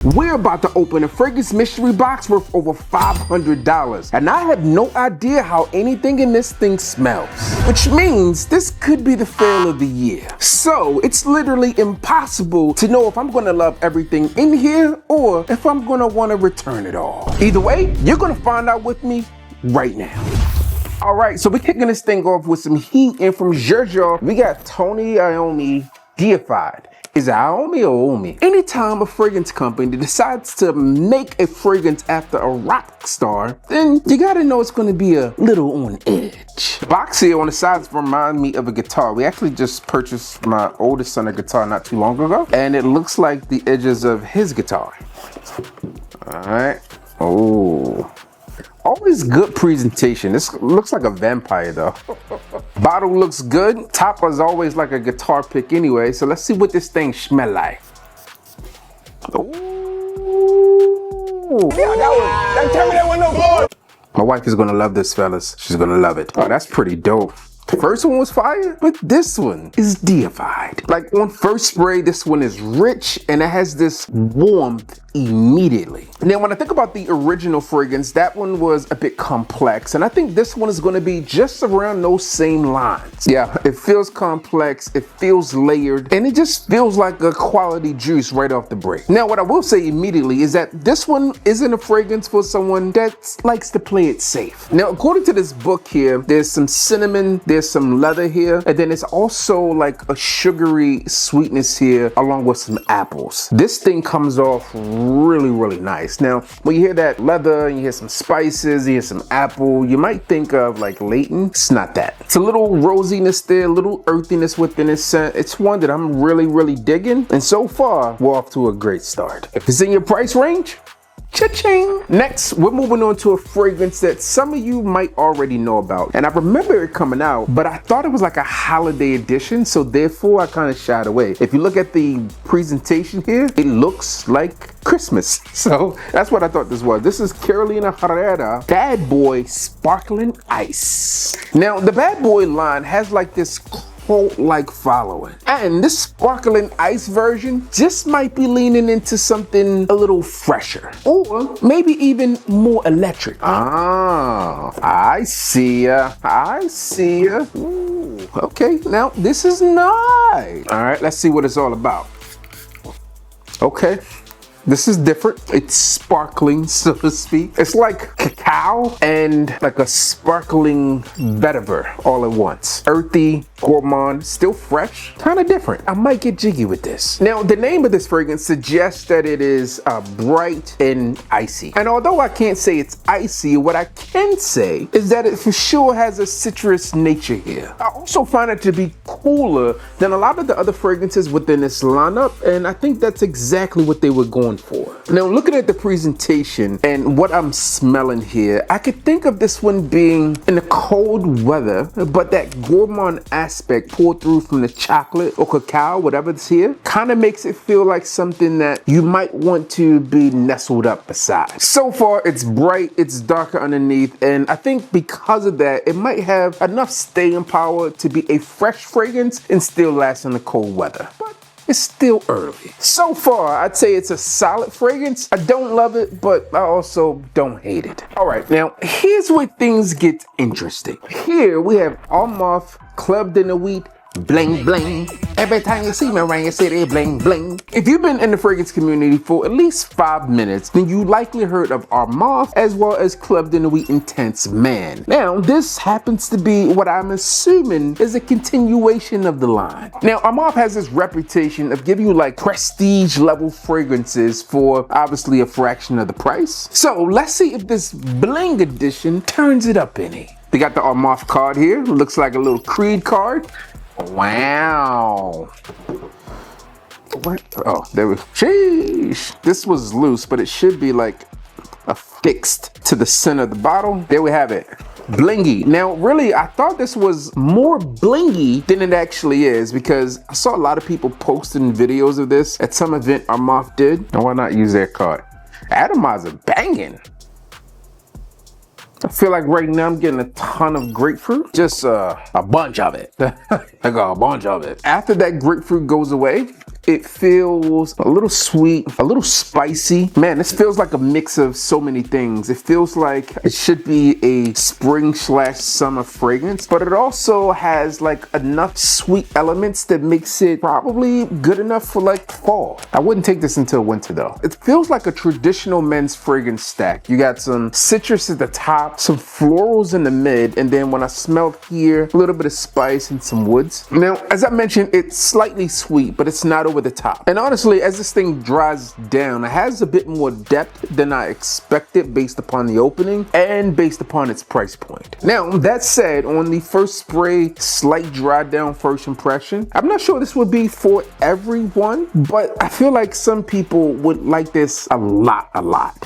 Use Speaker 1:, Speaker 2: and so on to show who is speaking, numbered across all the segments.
Speaker 1: We're about to open a fragrance mystery box worth over $500, and I have no idea how anything in this thing smells, which means this could be the fail of the year. So it's literally impossible to know if I'm gonna love everything in here or if I'm gonna wanna return it all. Either way, you're gonna find out with me right now. All right, so we're kicking this thing off with some heat, and from Xerjoff, we got Iommi Deified. Is it Iommi or Omi? Anytime a fragrance company decides to make a fragrance after a rock star, then you gotta know it's gonna be a little on edge. The box here on the sides remind me of a guitar. We actually just purchased my oldest son a guitar not too long ago, and it looks like the edges of his guitar. All right. Oh. Always good presentation. This looks like a vampire though. Bottle looks good. Top is always like a guitar pick anyway. So let's see what this thing smell like. Ooh. Yeah, tell me that one no more. My wife is gonna love this, fellas. She's gonna love it. Oh, that's pretty dope. The first one was fire, but this one is deified. Like on first spray, this one is rich and it has this warmth immediately. Now, when I think about the original fragrance, that one was a bit complex, and I think this one is going to be just around those same lines. Yeah, it feels complex, it feels layered, and it just feels like a quality juice right off the break. Now, what I will say immediately is that this one isn't a fragrance for someone that likes to play it safe. Now, according to this book here, there's some cinnamon, there's some leather here, and then it's also like a sugary sweetness here along with some apples. This thing comes off really nice. Now, when you hear that leather and you hear some spices, you hear some apple, you might think of like Leighton. It's not that. It's a little rosiness there, a little earthiness within this scent. It's one that I'm really digging, and so far we're off to a great start. If it's in your price range, cha-ching! Next, we're moving on to a fragrance that some of you might already know about. And I remember it coming out, but I thought it was like a holiday edition, so therefore I kind of shied away. If you look at the presentation here, it looks like Christmas. So that's what I thought this was. This is Carolina Herrera Bad Boy Sparkling Ice. Now, the Bad Boy line has like this cult-like following, and this sparkling ice version just might be leaning into something a little fresher, or maybe even more electric. Ah, I see ya. I see ya. Ooh, okay, now this is nice. All right, let's see what it's all about. Okay. This is different. It's sparkling, so to speak. It's like cacao and like a sparkling vetiver all at once. Earthy, gourmand, still fresh, kind of different. I might get jiggy with this. Now, the name of this fragrance suggests that it is bright and icy. And although I can't say it's icy, what I can say is that it for sure has a citrus nature here. I also find it to be cooler than a lot of the other fragrances within this lineup, and I think that's exactly what they were going for. Now, looking at the presentation and what I'm smelling here, I could think of this one being in the cold weather, but that gourmand aspect poured through from the chocolate or cacao, whatever's here, kind of makes it feel like something that you might want to be nestled up beside. So far, it's bright, it's darker underneath, and I think because of that, it might have enough staying power to be a fresh fragrance and still last in the cold weather. But it's still early. So far, I'd say it's a solid fragrance. I don't love it, but I also don't hate it. All right, now here's where things get interesting. Here we have Armaf Club de Nuit Bling Bling. Every time you see me around your city, bling bling. If you've been in the fragrance community for at least 5 minutes, then you likely heard of Armaf as well as Club de Nuit Intense Man. Now, this happens to be what I'm assuming is a continuation of the line. Now, Armaf has this reputation of giving you like prestige level fragrances for obviously a fraction of the price. So let's see if this bling edition turns it up any. They got the Armaf card here. Looks like a little Creed card. Wow. What? Oh, there we go. Sheesh. This was loose, but it should be like affixed to the center of the bottle. There we have it. Blingy. Now, really, I thought this was more blingy than it actually is, because I saw a lot of people posting videos of this at some event Armaf did. Now, why not use their card? Atomizer banging. I feel like right now I'm getting a ton of grapefruit. Just a bunch of it. I got a bunch of it. After that grapefruit goes away, It feels a little sweet, a little spicy. Man, this feels like a mix of so many things. It feels like it should be a spring/summer fragrance, but it also has like enough sweet elements that makes it probably good enough for like fall. I wouldn't take this until winter though. It feels like a traditional men's fragrance stack. You got some citrus at the top, some florals in the mid, and then when I smelled here, a little bit of spice and some woods. Now, as I mentioned, it's slightly sweet, but it's not over the top. And honestly, as this thing dries down, it has a bit more depth than I expected based upon the opening and based upon its price point. Now, that said, on the first spray, slight dry down first impression, I'm not sure this would be for everyone, but I feel like some people would like this a lot.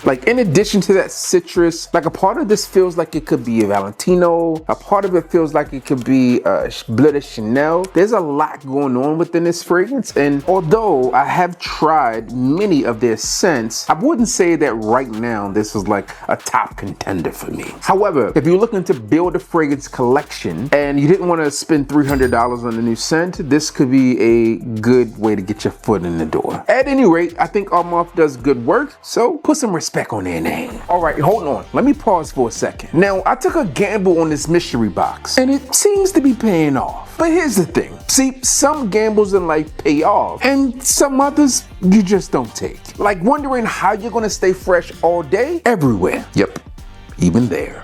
Speaker 1: Like, in addition to that citrus, like a part of this feels like it could be a Valentino, a part of it feels like it could be Bleu de Chanel. There's a lot going on within this fragrance, and although I have tried many of their scents, I wouldn't say that right now this is like a top contender for me. However, if you're looking to build a fragrance collection and you didn't want to spend $300 on a new scent, this could be a good way to get your foot in the door. At any rate, I think Armaf does good work, so put some respect on their name. All right, hold on. Let me pause for a second. Now, I took a gamble on this mystery box, and it seems to be paying off. But here's the thing. See, some gambles in life pay off, and some others you just don't take. Like wondering how you're gonna stay fresh all day, everywhere. Yep, even there.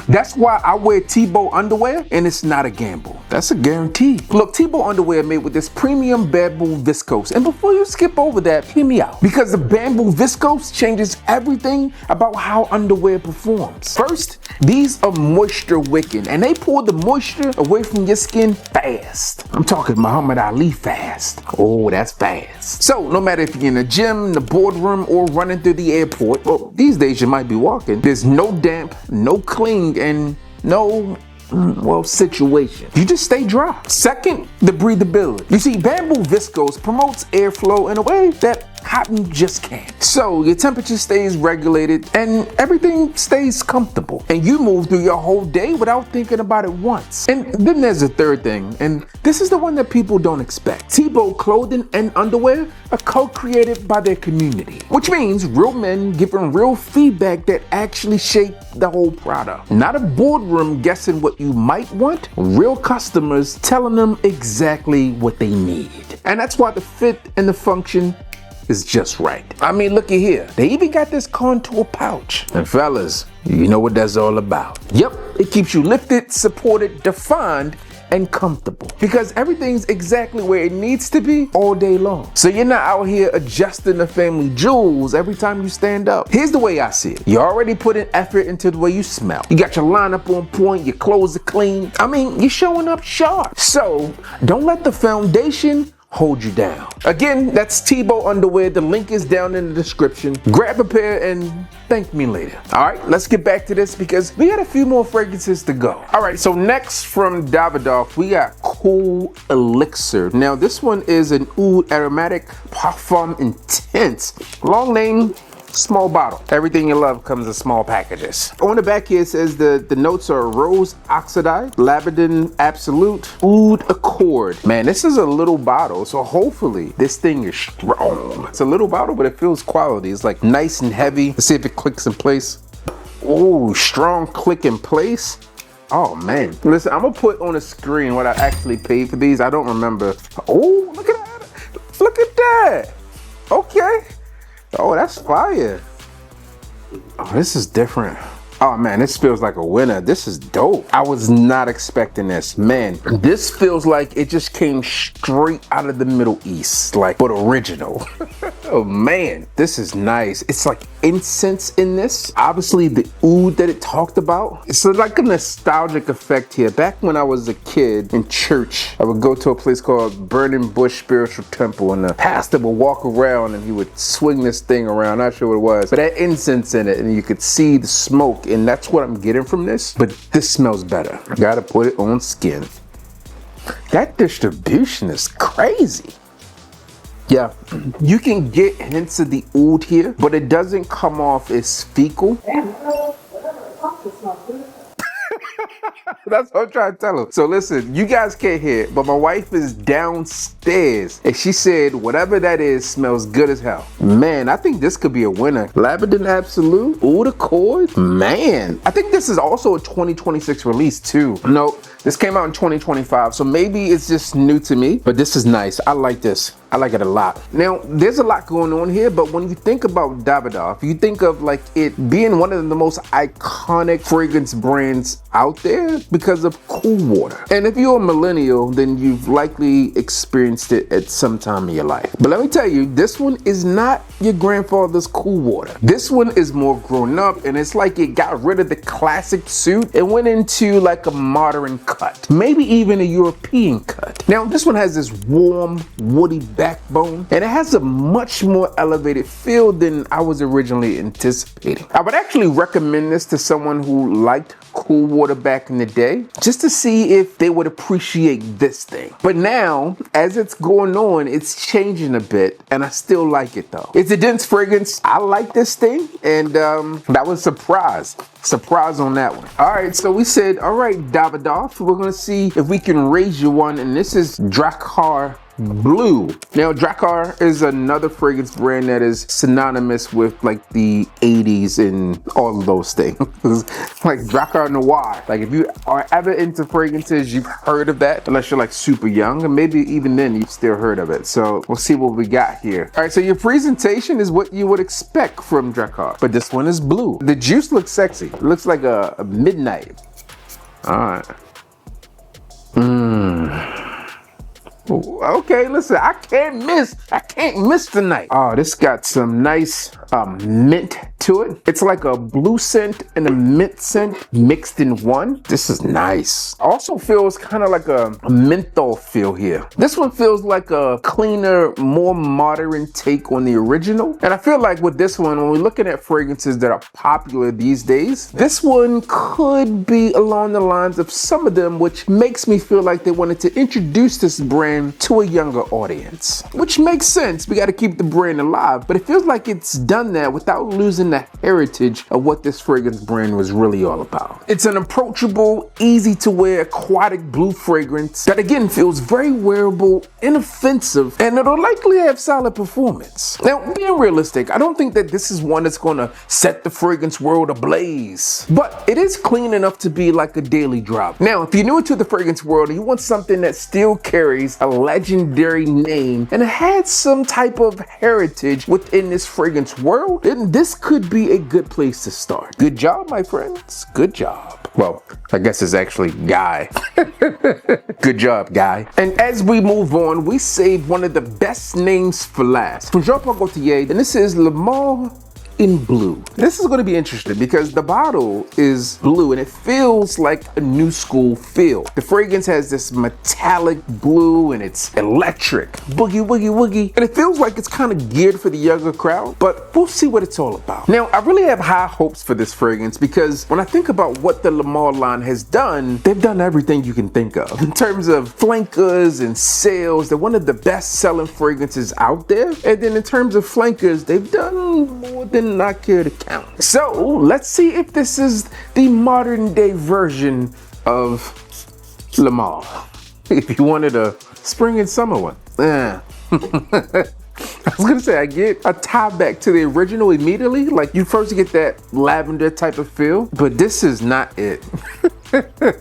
Speaker 1: That's why I wear Tebow underwear, and it's not a gamble. That's a guarantee. Look, Tebow underwear made with this premium bamboo viscose. And before you skip over that, hear me out. Because the bamboo viscose changes everything about how underwear performs. First, these are moisture wicking, and they pull the moisture away from your skin fast. I'm talking Muhammad Ali fast. Oh, that's fast. So, no matter if you're in the gym, the boardroom, or running through the airport, well, these days you might be walking, there's no damp, no cling, and no, well, situation. You just stay dry. Second, the breathability. You see, bamboo viscose promotes airflow in a way that cotton just can't. So your temperature stays regulated and everything stays comfortable. And you move through your whole day without thinking about it once. And then there's a third thing, and this is the one that people don't expect. Tebow clothing and underwear are co-created by their community, which means real men giving real feedback that actually shape the whole product. Not a boardroom guessing what you might want, real customers telling them exactly what they need. And that's why the fit and the function is just right. I mean, looky here. They even got this contour pouch. And fellas, you know what that's all about. Yep, it keeps you lifted, supported, defined, and comfortable. Because everything's exactly where it needs to be all day long. So you're not out here adjusting the family jewels every time you stand up. Here's the way I see it. You already put an effort into the way you smell. You got your lineup on point, your clothes are clean. I mean, you're showing up sharp. So don't let the foundation hold you down. Again, that's Tebow underwear. The link is down in the description. Grab a pair and thank me later. All right, let's get back to this because we got a few more fragrances to go. All right, so next from Davidoff, we got Cool Elixir. Now this one is an oud aromatic parfum intense. Long name, small bottle. Everything you love comes in small packages. On the back here it says the notes are rose oxide, lavender absolute, oud accord. Man, this is a little bottle, so hopefully this thing is strong. It's a little bottle, but it feels quality. It's like nice and heavy. Let's see if it clicks in place. Oh, strong click in place. Oh man. Listen, I'm gonna put on a screen what I actually paid for these. I don't remember. Oh, look at that. Look at that. Okay. Oh, that's fire. Oh, this is different. Oh man, this feels like a winner. This is dope. I was not expecting this. Man, this feels like it just came straight out of the Middle East, like, but original. Oh man, this is nice. It's like incense in this. Obviously the oud that it talked about. It's like a nostalgic effect here. Back when I was a kid in church, I would go to a place called Burning Bush Spiritual Temple, and the pastor would walk around and he would swing this thing around. Not sure what it was, but that incense in it, and you could see the smoke. And that's what I'm getting from this, but this smells better. Gotta put it on skin. That distribution is crazy. Yeah, you can get hints of the oud here, but it doesn't come off as fecal. That's what I'm trying to tell him. So listen, you guys can't hear it, but my wife is downstairs and she said whatever that is smells good as hell. Man, I think this could be a winner. Labrador Absolute, Eau de Corps. Man, I think this is also a 2026 release too. No, this came out in 2025, so maybe it's just new to me, but this is nice. I like this. I like it a lot. Now, there's a lot going on here, but when you think about Davidoff, you think of like it being one of the most iconic fragrance brands out there because of cool water. And if you're a millennial, then you've likely experienced it at some time in your life. But let me tell you, this one is not your grandfather's cool water. This one is more grown up, and it's like it got rid of the classic suit and went into like a modern cut, maybe even a European cut. Now, this one has this warm, woody backbone, and it has a much more elevated feel than I was originally anticipating. I would actually recommend this to someone who liked cool water back in the day, just to see if they would appreciate this thing. But now, as it's going on, it's changing a bit, and I still like it though. It's a dense fragrance. I like this thing, and that was a surprise on that one. All right, so we said, all right, Davidoff, we're gonna see if we can raise you one, and this is Drakkar Bleu. Now, Drakkar is another fragrance brand that is synonymous with like the 80s and all of those things. Like Drakkar Noir. Like if you are ever into fragrances, you've heard of that, unless you're like super young, and maybe even then you've still heard of it. So we'll see what we got here. All right, so your presentation is what you would expect from Drakkar, but this one is blue. The juice looks sexy. It looks like a midnight. All right. Okay, listen, I can't miss tonight. Oh, this got some nice mint to it. It's like a blue scent and a mint scent mixed in one. This is nice. Also feels kind of like a menthol feel here. This one feels like a cleaner, more modern take on the original. And I feel like with this one, when we're looking at fragrances that are popular these days, this one could be along the lines of some of them, which makes me feel like they wanted to introduce this brand to a younger audience, which makes sense. We got to keep the brand alive, but it feels like it's done that without losing the heritage of what this fragrance brand was really all about. It's an approachable, easy to wear aquatic blue fragrance that again feels very wearable, inoffensive, and it'll likely have solid performance. Now, being realistic, I don't think that this is one that's going to set the fragrance world ablaze, but it is clean enough to be like a daily drop. Now, if you're new to the fragrance world and you want something that still carries a legendary name and it had some type of heritage within this fragrance world, then this could be a good place to start. Good job, my friends. Good job. Well, I guess it's actually Guy. Good job, Guy. And as we move on, we saved one of the best names for last. From Jean-Paul Gaultier, and this is Le Male in blue. This is going to be interesting because the bottle is blue and it feels like a new school feel. The fragrance has this metallic blue and it's electric, boogie woogie woogie, and it feels like it's kind of geared for the younger crowd, but we'll see what it's all about. Now, I really have high hopes for this fragrance because when I think about what the Le Male line has done, they've done everything you can think of. In terms of flankers and sales, they're one of the best selling fragrances out there. And then in terms of flankers, they've done more than I care to count. So let's see if this is the modern day version of Le Male. If you wanted a spring and summer one. I was gonna say, I get a tie back to the original immediately. Like you first get that lavender type of feel, but this is not it.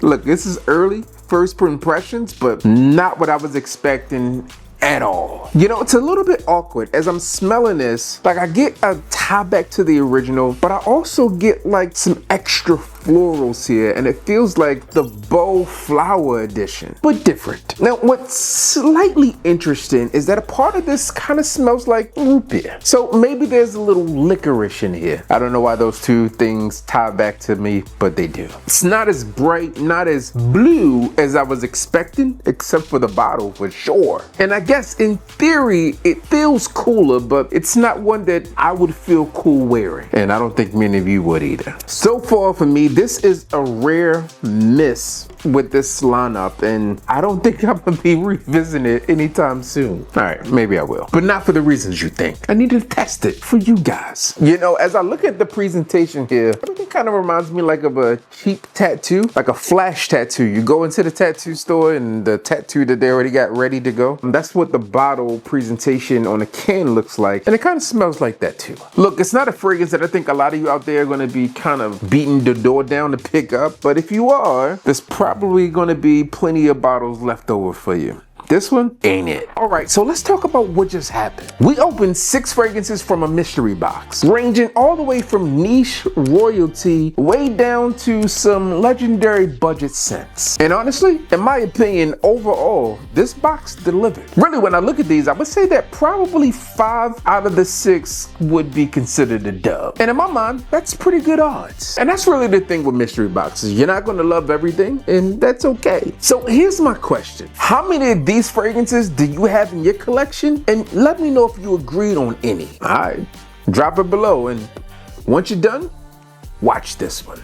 Speaker 1: Look, this is early first impressions, but not what I was expecting at all. You know, it's a little bit awkward as I'm smelling this. Like I get a tie back to the original, but I also get like some extra florals here, and it feels like the bow flower edition, but different. Now, what's slightly interesting is that a part of this kind of smells like root beer. So maybe there's a little licorice in here. I don't know why those two things tie back to me, but they do. It's not as bright, not as blue as I was expecting, except for the bottle for sure. And I guess in theory, it feels cooler, but it's not one that I would feel cool wearing. And I don't think many of you would either. So far for me, this is a rare miss with this lineup, and I don't think I'm gonna be revisiting it anytime soon. All right, maybe I will, but not for the reasons you think. I need to test it for you guys. You know, as I look at the presentation here, it kind of reminds me like of a cheap tattoo, like a flash tattoo. You go into the tattoo store and the tattoo that they already got ready to go. And that's what the bottle presentation on a can looks like. And it kind of smells like that too. Look, it's not a fragrance that I think a lot of you out there are gonna be kind of beating the door down to pick up. But if you are, there's probably gonna be plenty of bottles left over for you. This one ain't it. All right, so let's talk about what just happened. We opened 6 fragrances from a mystery box, ranging all the way from niche royalty way down to some legendary budget scents. And honestly, in my opinion, overall, this box delivered. Really, when I look at these, I would say that probably 5 out of the 6 would be considered a dub. And in my mind, that's pretty good odds. And that's really the thing with mystery boxes. You're not gonna love everything, and that's okay. So here's my question. How many of these fragrances do you have in your collection? And let me know if you agreed on any. All right, drop it below, and once you're done, watch this one.